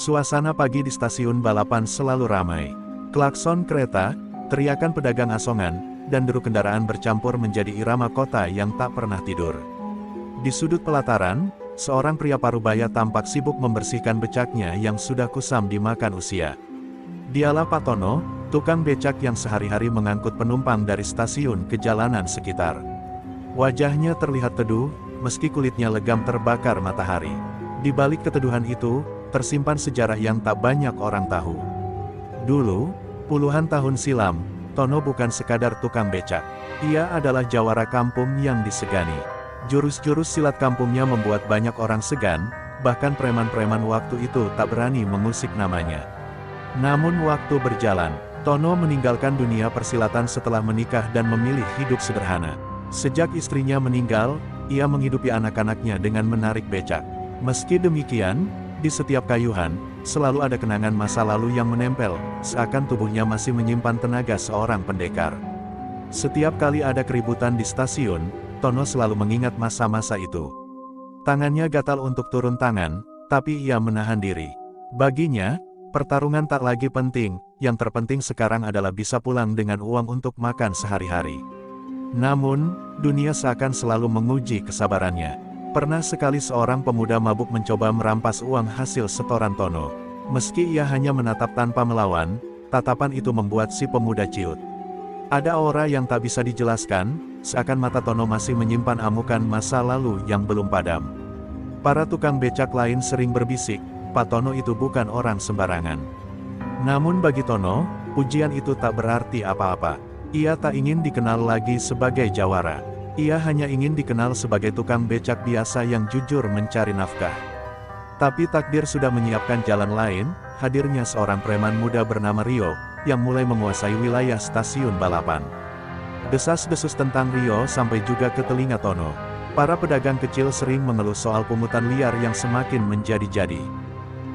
Suasana pagi di stasiun balapan selalu ramai. Klakson kereta, teriakan pedagang asongan, dan deru kendaraan bercampur menjadi irama kota yang tak pernah tidur. Di sudut pelataran, seorang pria parubaya tampak sibuk membersihkan becaknya yang sudah kusam dimakan usia. Dialah Pak Tono, tukang becak yang sehari-hari mengangkut penumpang dari stasiun ke jalanan sekitar. Wajahnya terlihat teduh, meski kulitnya legam terbakar matahari. Di balik keteduhan itu, tersimpan sejarah yang tak banyak orang tahu. Dulu, puluhan tahun silam, Tono bukan sekadar tukang becak. Ia adalah jawara kampung yang disegani. Jurus-jurus silat kampungnya membuat banyak orang segan, bahkan preman-preman waktu itu tak berani mengusik namanya. Namun waktu berjalan, Tono meninggalkan dunia persilatan setelah menikah dan memilih hidup sederhana. Sejak istrinya meninggal, ia menghidupi anak-anaknya dengan menarik becak. Meski demikian, di setiap kayuhan, selalu ada kenangan masa lalu yang menempel, seakan tubuhnya masih menyimpan tenaga seorang pendekar. Setiap kali ada keributan di stasiun, Tono selalu mengingat masa-masa itu. Tangannya gatal untuk turun tangan, tapi ia menahan diri. Baginya, pertarungan tak lagi penting, yang terpenting sekarang adalah bisa pulang dengan uang untuk makan sehari-hari. Namun, dunia seakan selalu menguji kesabarannya. Pernah sekali seorang pemuda mabuk mencoba merampas uang hasil setoran Tono. Meski ia hanya menatap tanpa melawan, tatapan itu membuat si pemuda ciut. Ada aura yang tak bisa dijelaskan, seakan mata Tono masih menyimpan amukan masa lalu yang belum padam. Para tukang becak lain sering berbisik, Pak Tono itu bukan orang sembarangan. Namun bagi Tono, pujian itu tak berarti apa-apa. Ia tak ingin dikenal lagi sebagai jawara. Ia hanya ingin dikenal sebagai tukang becak biasa yang jujur mencari nafkah. Tapi takdir sudah menyiapkan jalan lain, hadirnya seorang preman muda bernama Rio, yang mulai menguasai wilayah stasiun balapan. Desas-desus tentang Rio sampai juga ke telinga Tono. Para pedagang kecil sering mengeluh soal pungutan liar yang semakin menjadi-jadi.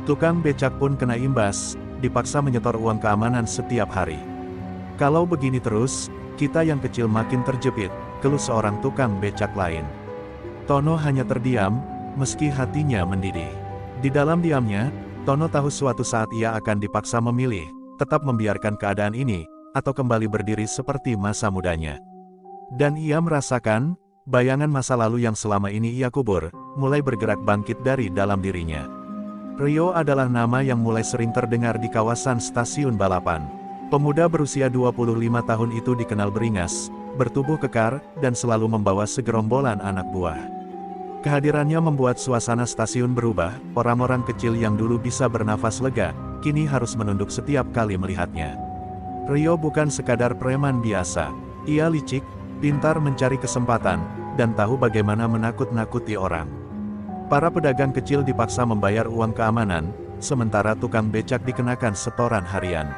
Tukang becak pun kena imbas, dipaksa menyetor uang keamanan setiap hari. Kalau begini terus, kita yang kecil makin terjepit, keluh seorang tukang becak lain. Tono hanya terdiam, meski hatinya mendidih. Di dalam diamnya, Tono tahu suatu saat ia akan dipaksa memilih, tetap membiarkan keadaan ini, atau kembali berdiri seperti masa mudanya. Dan ia merasakan, bayangan masa lalu yang selama ini ia kubur, mulai bergerak bangkit dari dalam dirinya. Rio adalah nama yang mulai sering terdengar di kawasan stasiun balapan. Pemuda berusia 25 tahun itu dikenal beringas, bertubuh kekar, dan selalu membawa segerombolan anak buah. Kehadirannya membuat suasana stasiun berubah, orang-orang kecil yang dulu bisa bernafas lega, kini harus menunduk setiap kali melihatnya. Rio bukan sekadar preman biasa. Ia licik, pintar mencari kesempatan, dan tahu bagaimana menakut-nakuti orang. Para pedagang kecil dipaksa membayar uang keamanan, sementara tukang becak dikenakan setoran harian.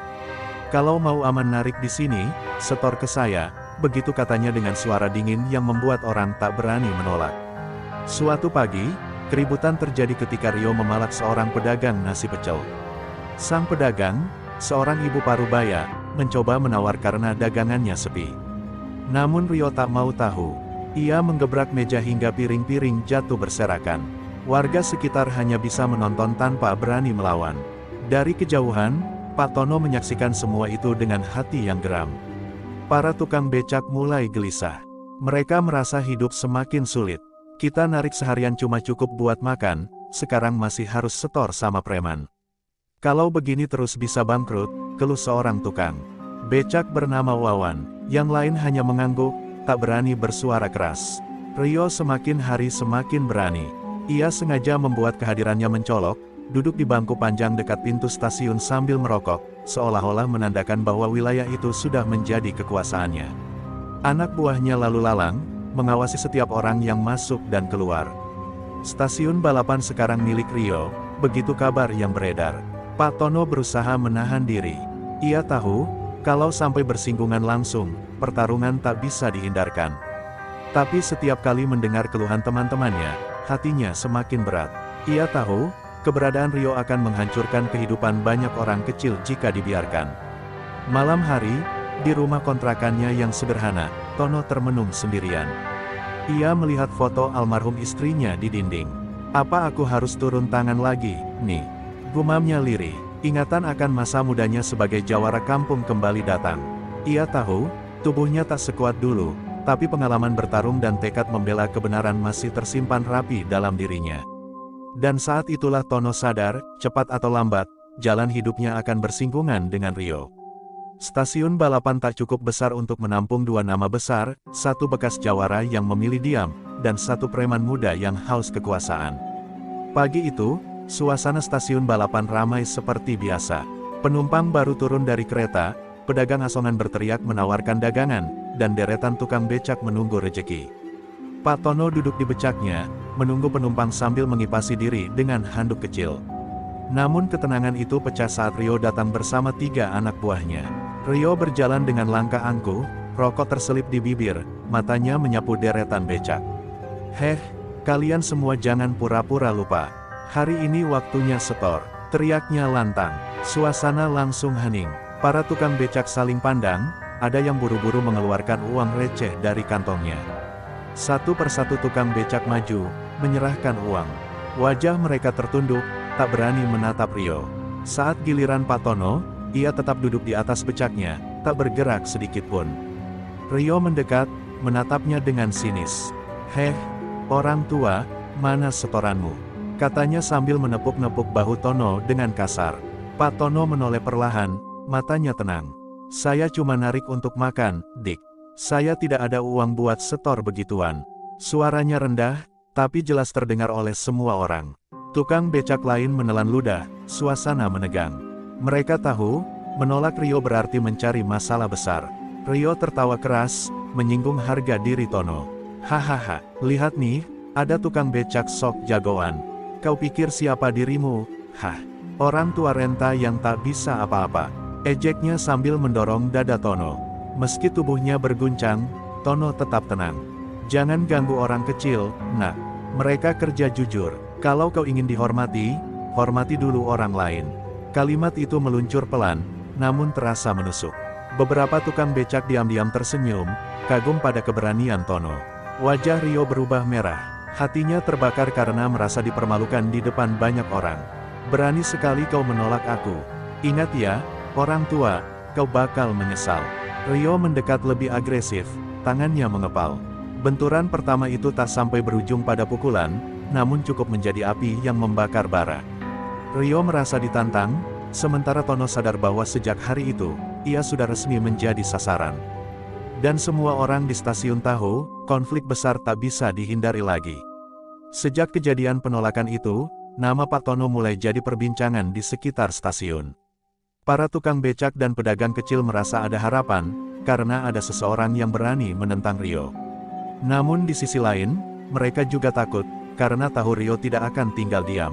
Kalau mau aman narik di sini, setor ke saya, begitu katanya dengan suara dingin yang membuat orang tak berani menolak. Suatu pagi, keributan terjadi ketika Rio memalak seorang pedagang nasi pecel. Sang pedagang, seorang ibu parubaya, mencoba menawar karena dagangannya sepi. Namun Rio tak mau tahu. Ia menggebrak meja hingga piring-piring jatuh berserakan. Warga sekitar hanya bisa menonton tanpa berani melawan. Dari kejauhan, Pak Tono menyaksikan semua itu dengan hati yang geram. Para tukang becak mulai gelisah. Mereka merasa hidup semakin sulit. Kita narik seharian cuma cukup buat makan, sekarang masih harus setor sama preman. Kalau begini terus bisa bangkrut, keluh seorang tukang becak bernama Wawan. Yang lain hanya mengangguk, tak berani bersuara keras. Rio semakin hari semakin berani. Ia sengaja membuat kehadirannya mencolok, duduk di bangku panjang dekat pintu stasiun sambil merokok, seolah-olah menandakan bahwa wilayah itu sudah menjadi kekuasaannya. Anak buahnya lalu lalang, mengawasi setiap orang yang masuk dan keluar. Stasiun balapan sekarang milik Rio, begitu kabar yang beredar. Pak Tono berusaha menahan diri. Ia tahu, kalau sampai bersinggungan langsung, pertarungan tak bisa dihindarkan. Tapi setiap kali mendengar keluhan teman-temannya, hatinya semakin berat. Ia tahu, keberadaan Rio akan menghancurkan kehidupan banyak orang kecil jika dibiarkan. Malam hari, di rumah kontrakannya yang sederhana, Tono termenung sendirian. Ia melihat foto almarhum istrinya di dinding. Apa aku harus turun tangan lagi, nih? Gumamnya lirih. Ingatan akan masa mudanya sebagai jawara kampung kembali datang. Ia tahu, tubuhnya tak sekuat dulu, tapi pengalaman bertarung dan tekad membela kebenaran masih tersimpan rapi dalam dirinya. Dan saat itulah Tono sadar, cepat atau lambat, jalan hidupnya akan bersinggungan dengan Rio. Stasiun balapan tak cukup besar untuk menampung dua nama besar, satu bekas jawara yang memilih diam, dan satu preman muda yang haus kekuasaan. Pagi itu, suasana stasiun balapan ramai seperti biasa. Penumpang baru turun dari kereta, pedagang asongan berteriak menawarkan dagangan, dan deretan tukang becak menunggu rejeki. Pak Tono duduk di becaknya, menunggu penumpang sambil mengipasi diri dengan handuk kecil. Namun ketenangan itu pecah saat Rio datang bersama 3 anak buahnya. Rio berjalan dengan langkah angkuh, rokok terselip di bibir, matanya menyapu deretan becak. "Heh, kalian semua jangan pura-pura lupa. Hari ini waktunya setor," teriaknya lantang. Suasana langsung hening. Para tukang becak saling pandang, ada yang buru-buru mengeluarkan uang receh dari kantongnya. Satu persatu tukang becak maju, menyerahkan uang. Wajah mereka tertunduk, tak berani menatap Rio. Saat giliran Pak Tono, ia tetap duduk di atas becaknya, tak bergerak sedikit pun. Rio mendekat, menatapnya dengan sinis. "Heh, orang tua, mana setoranmu?" katanya sambil menepuk-nepuk bahu Tono dengan kasar. Pak Tono menoleh perlahan, matanya tenang. "Saya cuma narik untuk makan, Dik. Saya tidak ada uang buat setor begituan." Suaranya rendah, tapi jelas terdengar oleh semua orang. Tukang becak lain menelan ludah, suasana menegang. Mereka tahu, menolak Rio berarti mencari masalah besar. Rio tertawa keras, menyinggung harga diri Tono. "Hahaha, lihat nih, ada tukang becak sok jagoan. Kau pikir siapa dirimu? Hah, orang tua renta yang tak bisa apa-apa," ejeknya sambil mendorong dada Tono. Meski tubuhnya berguncang, Tono tetap tenang. "Jangan ganggu orang kecil, nak. Mereka kerja jujur. Kalau kau ingin dihormati, hormati dulu orang lain." Kalimat itu meluncur pelan, namun terasa menusuk. Beberapa tukang becak diam-diam tersenyum, kagum pada keberanian Tono. Wajah Rio berubah merah. Hatinya terbakar karena merasa dipermalukan di depan banyak orang. "Berani sekali kau menolak aku. Ingat ya, orang tua, kau bakal menyesal." Rio mendekat lebih agresif, tangannya mengepal. Benturan pertama itu tak sampai berujung pada pukulan, namun cukup menjadi api yang membakar bara. Rio merasa ditantang, sementara Tono sadar bahwa sejak hari itu, ia sudah resmi menjadi sasaran. Dan semua orang di stasiun tahu, konflik besar tak bisa dihindari lagi. Sejak kejadian penolakan itu, nama Pak Tono mulai jadi perbincangan di sekitar stasiun. Para tukang becak dan pedagang kecil merasa ada harapan, karena ada seseorang yang berani menentang Rio. Namun di sisi lain, mereka juga takut, karena tahu Rio tidak akan tinggal diam.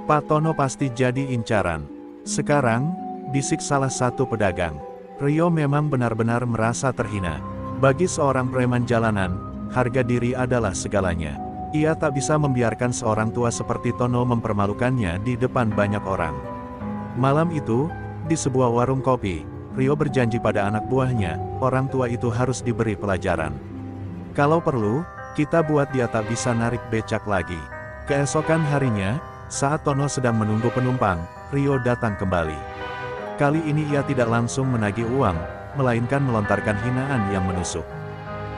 "Pak Tono pasti jadi incaran. Sekarang," bisik salah satu pedagang. Rio memang benar-benar merasa terhina. Bagi seorang preman jalanan, harga diri adalah segalanya. Ia tak bisa membiarkan seorang tua seperti Tono mempermalukannya di depan banyak orang. Malam itu, di sebuah warung kopi, Rio berjanji pada anak buahnya, orang tua itu harus diberi pelajaran. "Kalau perlu, kita buat dia tak bisa narik becak lagi." Keesokan harinya, saat Tono sedang menunggu penumpang, Rio datang kembali. Kali ini ia tidak langsung menagih uang, melainkan melontarkan hinaan yang menusuk.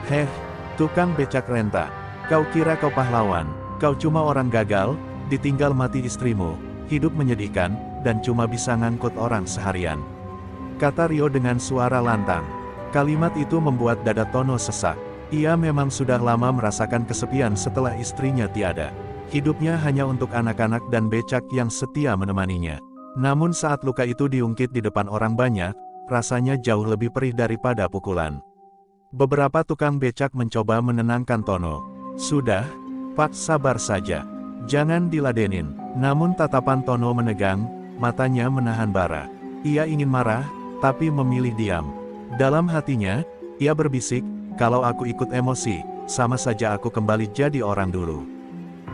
"Heh, tukang becak renta. Kau kira kau pahlawan? Kau cuma orang gagal, ditinggal mati istrimu, hidup menyedihkan, dan cuma bisa ngangkut orang seharian," kata Rio dengan suara lantang. Kalimat itu membuat dada Tono sesak. Ia memang sudah lama merasakan kesepian setelah istrinya tiada. Hidupnya hanya untuk anak-anak dan becak yang setia menemaninya. Namun saat luka itu diungkit di depan orang banyak, rasanya jauh lebih perih daripada pukulan. Beberapa tukang becak mencoba menenangkan Tono. "Sudah, Pak, sabar saja. Jangan diladenin." Namun tatapan Tono menegang, matanya menahan bara. Ia ingin marah, tapi memilih diam. Dalam hatinya, ia berbisik, "Kalau aku ikut emosi, sama saja aku kembali jadi orang dulu.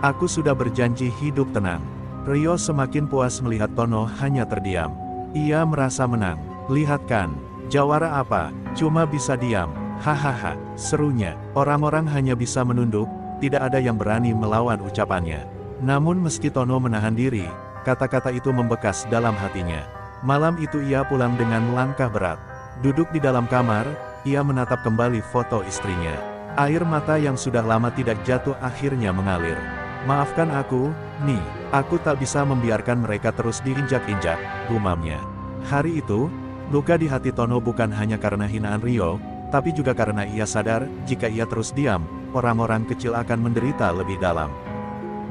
Aku sudah berjanji hidup tenang." Rio semakin puas melihat Tono hanya terdiam. Ia merasa menang. "Lihat kan, jawara apa, cuma bisa diam. Hahaha," serunya. Orang-orang hanya bisa menunduk, tidak ada yang berani melawan ucapannya. Namun meski Tono menahan diri, Kata-kata itu membekas dalam hatinya. Malam itu ia pulang dengan langkah berat. Duduk di dalam kamar, ia menatap kembali foto istrinya. Air mata yang sudah lama tidak jatuh akhirnya mengalir. "Maafkan aku, Ni. Aku tak bisa membiarkan mereka terus diinjak-injak," gumamnya. Hari itu, luka di hati Tono bukan hanya karena hinaan Rio, tapi juga karena ia sadar, jika ia terus diam, orang-orang kecil akan menderita lebih dalam.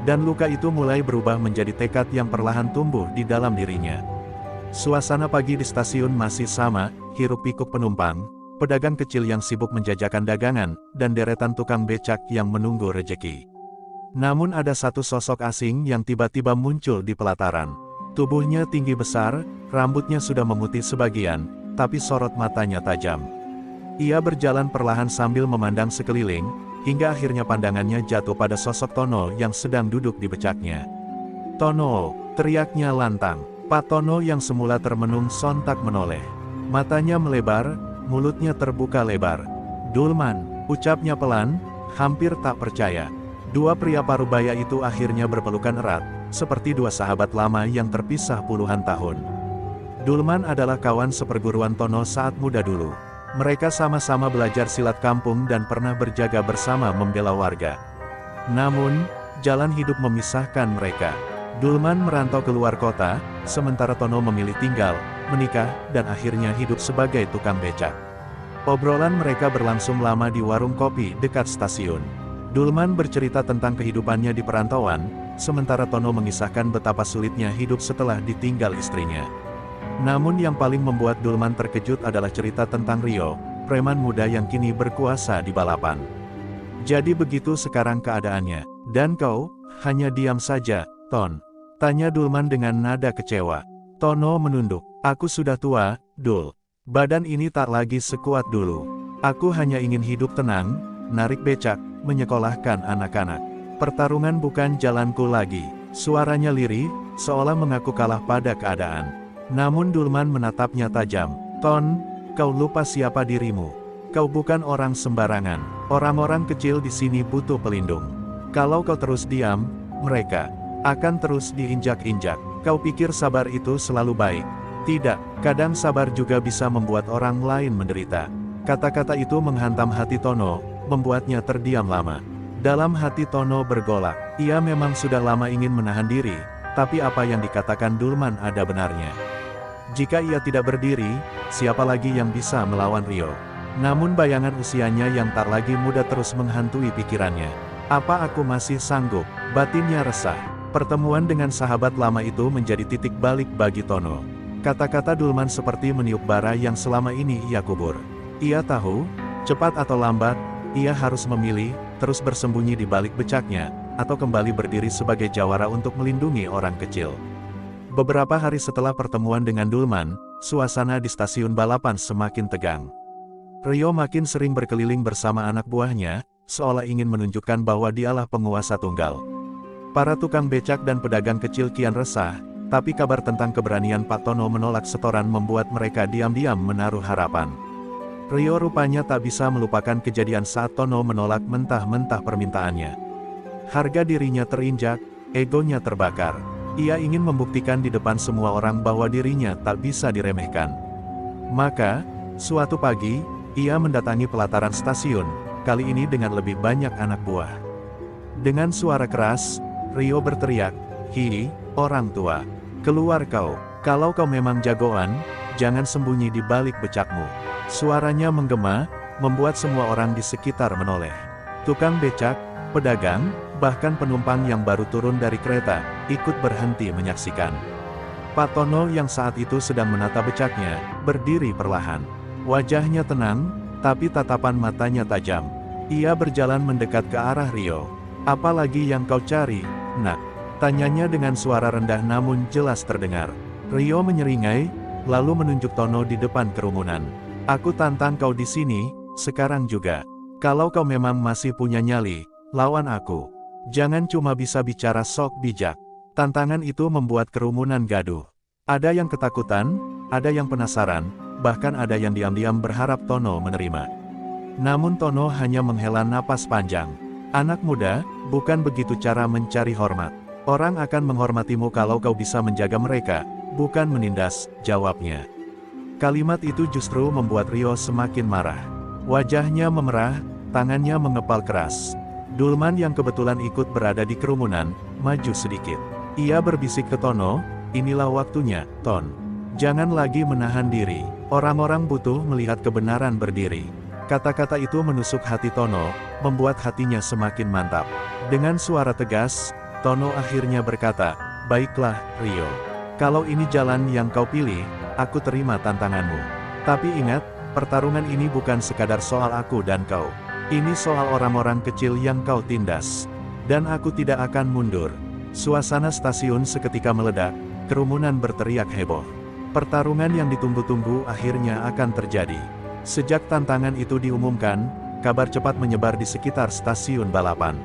Dan luka itu mulai berubah menjadi tekad yang perlahan tumbuh di dalam dirinya. Suasana pagi di stasiun masih sama, hiruk-pikuk penumpang, pedagang kecil yang sibuk menjajakan dagangan, dan deretan tukang becak yang menunggu rejeki. Namun ada satu sosok asing yang tiba-tiba muncul di pelataran. Tubuhnya tinggi besar, rambutnya sudah memutih sebagian, tapi sorot matanya tajam. Ia berjalan perlahan sambil memandang sekeliling, hingga akhirnya pandangannya jatuh pada sosok Tono yang sedang duduk di becaknya. "Tono!" teriaknya lantang. Pak Tono yang semula termenung sontak menoleh. Matanya melebar, mulutnya terbuka lebar. "Dulman," ucapnya pelan, hampir tak percaya. Dua pria parubaya itu akhirnya berpelukan erat, seperti dua sahabat lama yang terpisah puluhan tahun. Dulman adalah kawan seperguruan Tono saat muda dulu. Mereka sama-sama belajar silat kampung dan pernah berjaga bersama membela warga. Namun, jalan hidup memisahkan mereka. Dulman merantau ke luar kota, sementara Tono memilih tinggal, menikah, dan akhirnya hidup sebagai tukang becak. Obrolan mereka berlangsung lama di warung kopi dekat stasiun. Dulman bercerita tentang kehidupannya di perantauan, sementara Tono mengisahkan betapa sulitnya hidup setelah ditinggal istrinya. Namun yang paling membuat Dulman terkejut adalah cerita tentang Rio, preman muda yang kini berkuasa di balapan. "Jadi begitu sekarang keadaannya, dan kau, hanya diam saja, Ton?" tanya Dulman dengan nada kecewa. Tono menunduk. "Aku sudah tua, Dul. Badan ini tak lagi sekuat dulu. Aku hanya ingin hidup tenang, narik becak, menyekolahkan anak-anak. Pertarungan bukan jalanku lagi." Suaranya lirih, seolah mengaku kalah pada keadaan. Namun Dulman menatapnya tajam. "Ton, kau lupa siapa dirimu. Kau bukan orang sembarangan. Orang-orang kecil di sini butuh pelindung. Kalau kau terus diam, mereka akan terus diinjak-injak. Kau pikir sabar itu selalu baik? Tidak, kadang sabar juga bisa membuat orang lain menderita." Kata-kata itu menghantam hati Tono, membuatnya terdiam lama. Dalam hati Tono bergolak. Ia memang sudah lama ingin menahan diri, tapi apa yang dikatakan Dulman ada benarnya. Jika ia tidak berdiri, siapa lagi yang bisa melawan Rio? Namun bayangan usianya yang tak lagi muda terus menghantui pikirannya. "Apa aku masih sanggup?" batinnya resah. Pertemuan dengan sahabat lama itu menjadi titik balik bagi Tono. Kata-kata Dulman seperti meniup bara yang selama ini ia kubur. Ia tahu, cepat atau lambat, ia harus memilih, terus bersembunyi di balik becaknya, atau kembali berdiri sebagai jawara untuk melindungi orang kecil. Beberapa hari setelah pertemuan dengan Dulman, suasana di stasiun balapan semakin tegang. Rio makin sering berkeliling bersama anak buahnya, seolah ingin menunjukkan bahwa dialah penguasa tunggal. Para tukang becak dan pedagang kecil kian resah, tapi kabar tentang keberanian Pak Tono menolak setoran membuat mereka diam-diam menaruh harapan. Rio rupanya tak bisa melupakan kejadian saat Tono menolak mentah-mentah permintaannya. Harga dirinya terinjak, egonya terbakar. Ia ingin membuktikan di depan semua orang bahwa dirinya tak bisa diremehkan. Maka, suatu pagi, ia mendatangi pelataran stasiun, kali ini dengan lebih banyak anak buah. Dengan suara keras, Rio berteriak, "Hi, orang tua, keluar kau. Kalau kau memang jagoan, jangan sembunyi di balik becakmu." Suaranya menggema, membuat semua orang di sekitar menoleh. Tukang becak, pedagang, bahkan penumpang yang baru turun dari kereta, ikut berhenti menyaksikan. Pak Tono yang saat itu sedang menata becaknya, berdiri perlahan. Wajahnya tenang, tapi tatapan matanya tajam. Ia berjalan mendekat ke arah Rio. "Apa lagi yang kau cari, nak?" tanyanya dengan suara rendah namun jelas terdengar. Rio menyeringai, lalu menunjuk Tono di depan kerumunan. "Aku tantang kau di sini, sekarang juga. Kalau kau memang masih punya nyali, lawan aku. Jangan cuma bisa bicara sok bijak." Tantangan itu membuat kerumunan gaduh. Ada yang ketakutan, ada yang penasaran, bahkan ada yang diam-diam berharap Tono menerima. Namun Tono hanya menghela napas panjang. "Anak muda, bukan begitu cara mencari hormat. Orang akan menghormatimu kalau kau bisa menjaga mereka, bukan menindas, jawabnya. Kalimat itu justru membuat Ryo semakin marah. Wajahnya memerah, tangannya mengepal keras. Dulman yang kebetulan ikut berada di kerumunan, maju sedikit. Ia berbisik ke Tono, inilah waktunya, Ton. Jangan lagi menahan diri. Orang-orang butuh melihat kebenaran berdiri. Kata-kata itu menusuk hati Tono, membuat hatinya semakin mantap. Dengan suara tegas, Tono akhirnya berkata, "Baiklah, Ryo. Kalau ini jalan yang kau pilih, aku terima tantanganmu. Tapi ingat, pertarungan ini bukan sekadar soal aku dan kau. Ini soal orang-orang kecil yang kau tindas. Dan aku tidak akan mundur." Suasana stasiun seketika meledak, kerumunan berteriak heboh. Pertarungan yang ditunggu-tunggu akhirnya akan terjadi. Sejak tantangan itu diumumkan, kabar cepat menyebar di sekitar stasiun balapan.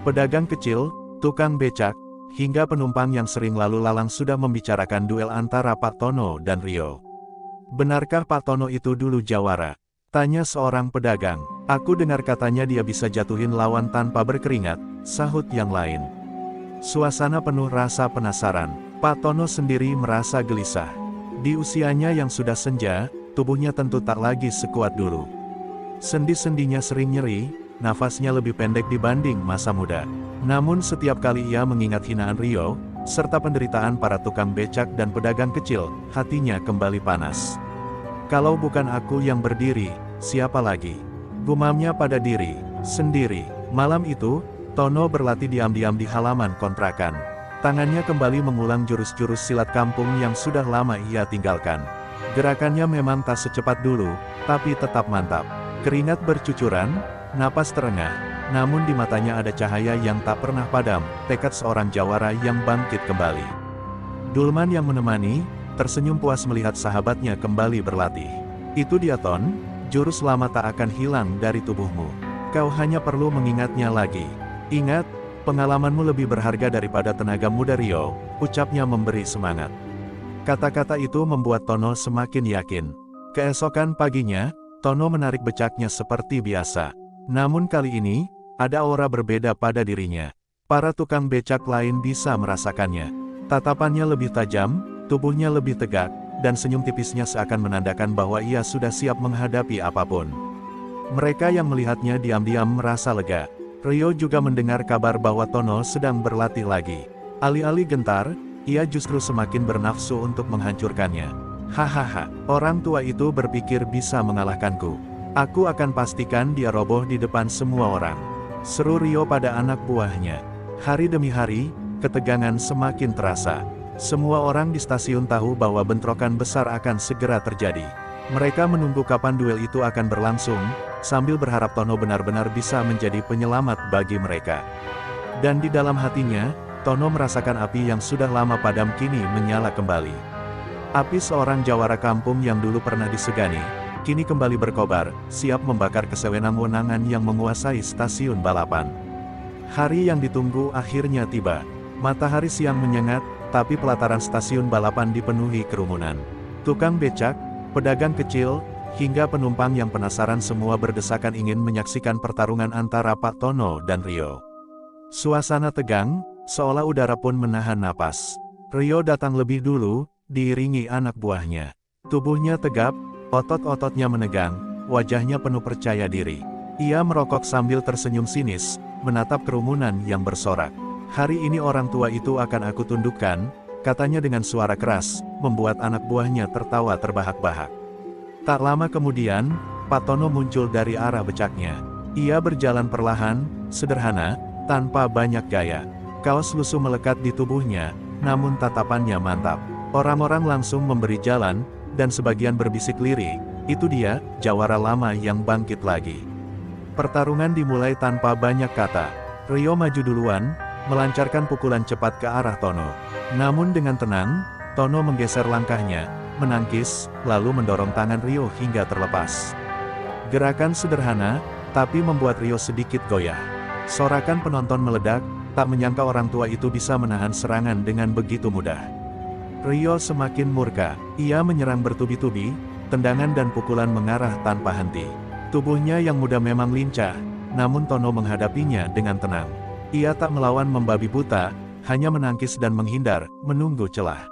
Pedagang kecil, tukang becak, hingga penumpang yang sering lalu lalang sudah membicarakan duel antara Pak Tono dan Ryo. "Benarkah Pak Tono itu dulu jawara?" tanya seorang pedagang. "Aku dengar katanya dia bisa jatuhin lawan tanpa berkeringat," sahut yang lain. Suasana penuh rasa penasaran. Pak Tono sendiri merasa gelisah. Di usianya yang sudah senja, tubuhnya tentu tak lagi sekuat dulu. Sendi-sendinya sering nyeri, nafasnya lebih pendek dibanding masa muda. Namun setiap kali ia mengingat hinaan Ryo, serta penderitaan para tukang becak dan pedagang kecil, hatinya kembali panas. "Kalau bukan aku yang berdiri, siapa lagi?" gumamnya pada diri sendiri. Malam itu, Tono berlatih diam-diam di halaman kontrakan. Tangannya kembali mengulang jurus-jurus silat kampung yang sudah lama ia tinggalkan. Gerakannya memang tak secepat dulu, tapi tetap mantap. Keringat bercucuran, napas terengah, namun di matanya ada cahaya yang tak pernah padam, tekad seorang jawara yang bangkit kembali. Dulman yang menemani, tersenyum puas melihat sahabatnya kembali berlatih. "Itu dia, Ton, jurus lama tak akan hilang dari tubuhmu. Kau hanya perlu mengingatnya lagi. Ingat, pengalamanmu lebih berharga daripada tenaga muda Ryo," ucapnya memberi semangat. Kata-kata itu membuat Tono semakin yakin. Keesokan paginya, Tono menarik becaknya seperti biasa. Namun kali ini, ada aura berbeda pada dirinya. Para tukang becak lain bisa merasakannya. Tatapannya lebih tajam, tubuhnya lebih tegak, dan senyum tipisnya seakan menandakan bahwa ia sudah siap menghadapi apapun. Mereka yang melihatnya diam-diam merasa lega. Ryo juga mendengar kabar bahwa Tono sedang berlatih lagi. Alih-alih gentar, ia justru semakin bernafsu untuk menghancurkannya. "Hahaha, orang tua itu berpikir bisa mengalahkanku. Aku akan pastikan dia roboh di depan semua orang," seru Ryo pada anak buahnya. Hari demi hari, ketegangan semakin terasa. Semua orang di stasiun tahu bahwa bentrokan besar akan segera terjadi. Mereka menunggu kapan duel itu akan berlangsung, sambil berharap Tono benar-benar bisa menjadi penyelamat bagi mereka. Dan di dalam hatinya, Tono merasakan api yang sudah lama padam kini menyala kembali. Api seorang jawara kampung yang dulu pernah disegani, kini kembali berkobar, siap membakar kesewenang-wenangan yang menguasai stasiun balapan. Hari yang ditunggu akhirnya tiba. Matahari siang menyengat, tapi pelataran stasiun balapan dipenuhi kerumunan. Tukang becak, pedagang kecil, hingga penumpang yang penasaran semua berdesakan ingin menyaksikan pertarungan antara Pak Tono dan Ryo. Suasana tegang, seolah udara pun menahan napas. Ryo datang lebih dulu, diiringi anak buahnya. Tubuhnya tegap, otot-ototnya menegang, wajahnya penuh percaya diri. Ia merokok sambil tersenyum sinis, menatap kerumunan yang bersorak. "Hari ini orang tua itu akan aku tundukkan," katanya dengan suara keras, membuat anak buahnya tertawa terbahak-bahak. Tak lama kemudian, Pak Tono muncul dari arah becaknya. Ia berjalan perlahan, sederhana, tanpa banyak gaya. Kaos lusuh melekat di tubuhnya, namun tatapannya mantap. Orang-orang langsung memberi jalan, dan sebagian berbisik lirik, "Itu dia, jawara lama yang bangkit lagi." Pertarungan dimulai tanpa banyak kata. Ryo maju duluan, melancarkan pukulan cepat ke arah Tono. Namun dengan tenang, Tono menggeser langkahnya, menangkis, lalu mendorong tangan Ryo hingga terlepas. Gerakan sederhana, tapi membuat Ryo sedikit goyah. Sorakan penonton meledak, tak menyangka orang tua itu bisa menahan serangan dengan begitu mudah. Ryo semakin murka, ia menyerang bertubi-tubi, tendangan dan pukulan mengarah tanpa henti. Tubuhnya yang muda memang lincah, namun Tono menghadapinya dengan tenang. Ia tak melawan membabi buta, hanya menangkis dan menghindar, menunggu celah.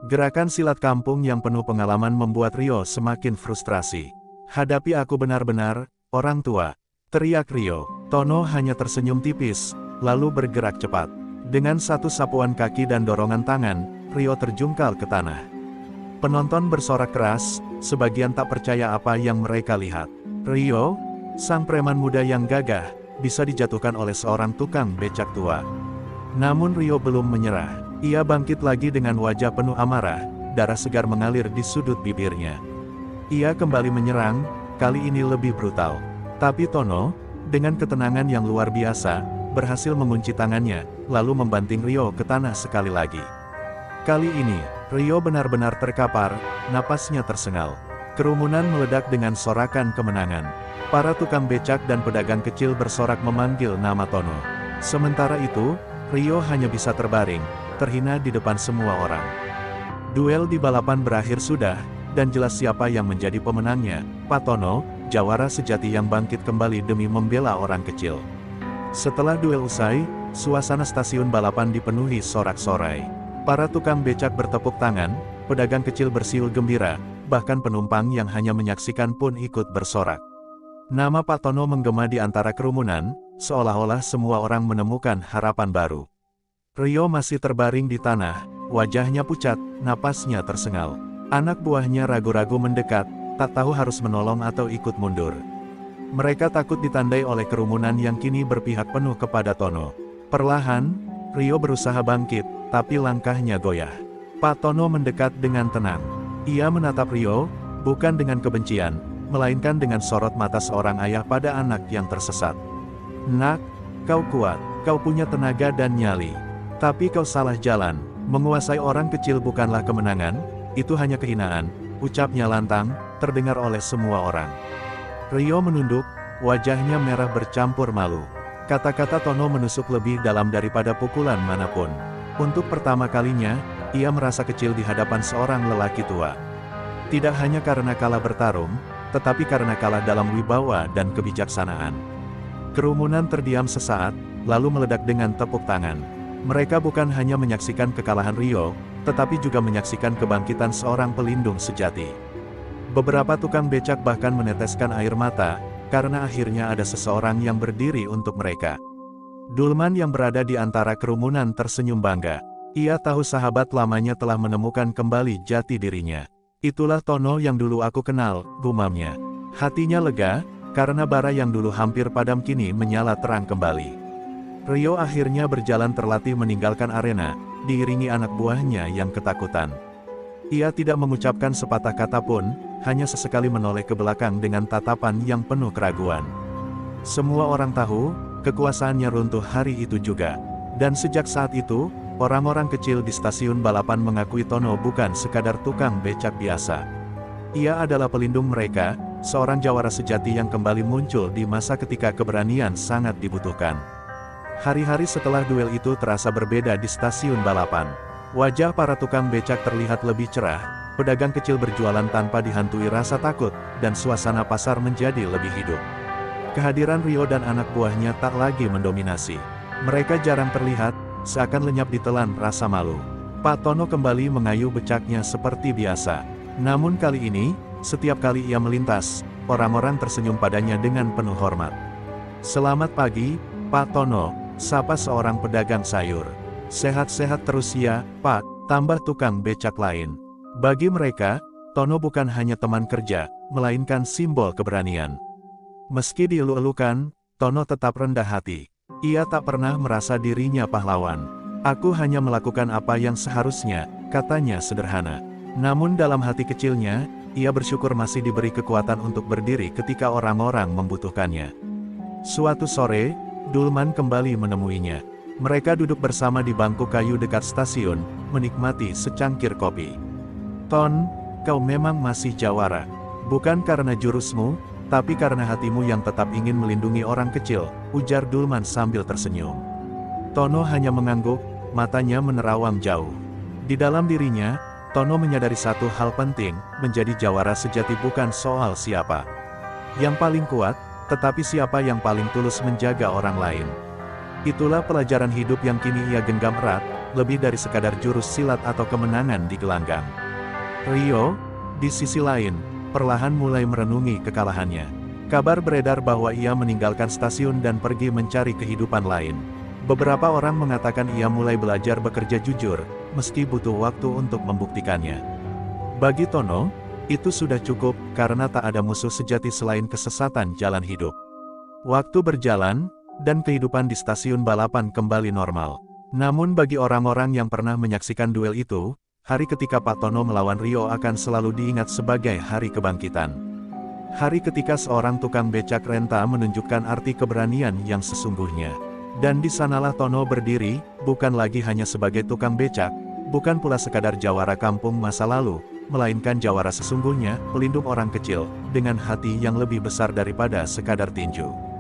Gerakan silat kampung yang penuh pengalaman membuat Rio semakin frustrasi. "Hadapi aku benar-benar, orang tua," teriak Rio. Tono hanya tersenyum tipis, lalu bergerak cepat. Dengan satu sapuan kaki dan dorongan tangan, Rio terjungkal ke tanah. Penonton bersorak keras, sebagian tak percaya apa yang mereka lihat. Rio, sang preman muda yang gagah, bisa dijatuhkan oleh seorang tukang becak tua. Namun Rio belum menyerah. Ia bangkit lagi dengan wajah penuh amarah, darah segar mengalir di sudut bibirnya. Ia kembali menyerang, kali ini lebih brutal. Tapi Tono, dengan ketenangan yang luar biasa, berhasil mengunci tangannya, lalu membanting Rio ke tanah sekali lagi. Kali ini, Rio benar-benar terkapar, napasnya tersengal. Kerumunan meledak dengan sorakan kemenangan. Para tukang becak dan pedagang kecil bersorak memanggil nama Tono. Sementara itu, Rio hanya bisa terbaring, terhina di depan semua orang. Duel di balapan berakhir sudah, dan jelas siapa yang menjadi pemenangnya, Pak Tono, jawara sejati yang bangkit kembali demi membela orang kecil. Setelah duel usai, suasana stasiun balapan dipenuhi sorak-sorai. Para tukang becak bertepuk tangan, pedagang kecil bersiul gembira, bahkan penumpang yang hanya menyaksikan pun ikut bersorak. Nama Pak Tono menggema di antara kerumunan, seolah-olah semua orang menemukan harapan baru. Rio masih terbaring di tanah, wajahnya pucat, napasnya tersengal. Anak buahnya ragu-ragu mendekat, tak tahu harus menolong atau ikut mundur. Mereka takut ditandai oleh kerumunan yang kini berpihak penuh kepada Tono. Perlahan, Rio berusaha bangkit, tapi langkahnya goyah. Pak Tono mendekat dengan tenang. Ia menatap Rio, bukan dengan kebencian, melainkan dengan sorot mata seorang ayah pada anak yang tersesat. "Nak, kau kuat, kau punya tenaga dan nyali. Tapi kau salah jalan, menguasai orang kecil bukanlah kemenangan, itu hanya kehinaan," ucapnya lantang, terdengar oleh semua orang. Rio menunduk, wajahnya merah bercampur malu. Kata-kata Tono menusuk lebih dalam daripada pukulan manapun. Untuk pertama kalinya, ia merasa kecil di hadapan seorang lelaki tua. Tidak hanya karena kalah bertarung, tetapi karena kalah dalam wibawa dan kebijaksanaan. Kerumunan terdiam sesaat, lalu meledak dengan tepuk tangan. Mereka bukan hanya menyaksikan kekalahan Rio, tetapi juga menyaksikan kebangkitan seorang pelindung sejati. Beberapa tukang becak bahkan meneteskan air mata, karena akhirnya ada seseorang yang berdiri untuk mereka. Dulman yang berada di antara kerumunan tersenyum bangga. Ia tahu sahabat lamanya telah menemukan kembali jati dirinya. "Itulah Tono yang dulu aku kenal," gumamnya. Hatinya lega, karena bara yang dulu hampir padam kini menyala terang kembali. Rio akhirnya berjalan terlatih meninggalkan arena, diiringi anak buahnya yang ketakutan. Ia tidak mengucapkan sepatah kata pun, hanya sesekali menoleh ke belakang dengan tatapan yang penuh keraguan. Semua orang tahu, kekuasaannya runtuh hari itu juga. Dan sejak saat itu, orang-orang kecil di stasiun balapan mengakui Tono bukan sekadar tukang becak biasa. Ia adalah pelindung mereka, seorang jawara sejati yang kembali muncul di masa ketika keberanian sangat dibutuhkan. Hari-hari setelah duel itu terasa berbeda di stasiun balapan. Wajah para tukang becak terlihat lebih cerah, pedagang kecil berjualan tanpa dihantui rasa takut, dan suasana pasar menjadi lebih hidup. Kehadiran Rio dan anak buahnya tak lagi mendominasi. Mereka jarang terlihat, seakan lenyap ditelan rasa malu. Pak Tono kembali mengayuh becaknya seperti biasa. Namun kali ini, setiap kali ia melintas, orang-orang tersenyum padanya dengan penuh hormat. "Selamat pagi, Pak Tono," sapa seorang pedagang sayur. "Sehat-sehat terus ya, Pak," tambah tukang becak lain. Bagi mereka, Tono bukan hanya teman kerja, melainkan simbol keberanian. Meski dielu-elukan, Tono tetap rendah hati. Ia tak pernah merasa dirinya pahlawan. "Aku hanya melakukan apa yang seharusnya," katanya sederhana. Namun dalam hati kecilnya, ia bersyukur masih diberi kekuatan untuk berdiri ketika orang-orang membutuhkannya. Suatu sore, Dulman kembali menemuinya. Mereka duduk bersama di bangku kayu dekat stasiun, menikmati secangkir kopi. "Ton, kau memang masih jawara. Bukan karena jurusmu, tapi karena hatimu yang tetap ingin melindungi orang kecil," ujar Dulman sambil tersenyum. Tono hanya mengangguk, matanya menerawang jauh. Di dalam dirinya, Tono menyadari satu hal penting, menjadi jawara sejati bukan soal siapa yang paling kuat, tetapi siapa yang paling tulus menjaga orang lain. Itulah pelajaran hidup yang kini ia genggam erat, lebih dari sekadar jurus silat atau kemenangan di gelanggang. Rio, di sisi lain, perlahan mulai merenungi kekalahannya. Kabar beredar bahwa ia meninggalkan stasiun dan pergi mencari kehidupan lain. Beberapa orang mengatakan ia mulai belajar bekerja jujur, meski butuh waktu untuk membuktikannya. Bagi Tono, itu sudah cukup, karena tak ada musuh sejati selain kesesatan jalan hidup. Waktu berjalan, dan kehidupan di stasiun balapan kembali normal. Namun bagi orang-orang yang pernah menyaksikan duel itu, hari ketika Pak Tono melawan Rio akan selalu diingat sebagai hari kebangkitan. Hari ketika seorang tukang becak renta menunjukkan arti keberanian yang sesungguhnya. Dan di sanalah Tono berdiri, bukan lagi hanya sebagai tukang becak, bukan pula sekadar jawara kampung masa lalu, melainkan jawara sesungguhnya, pelindung orang kecil, dengan hati yang lebih besar daripada sekadar tinju.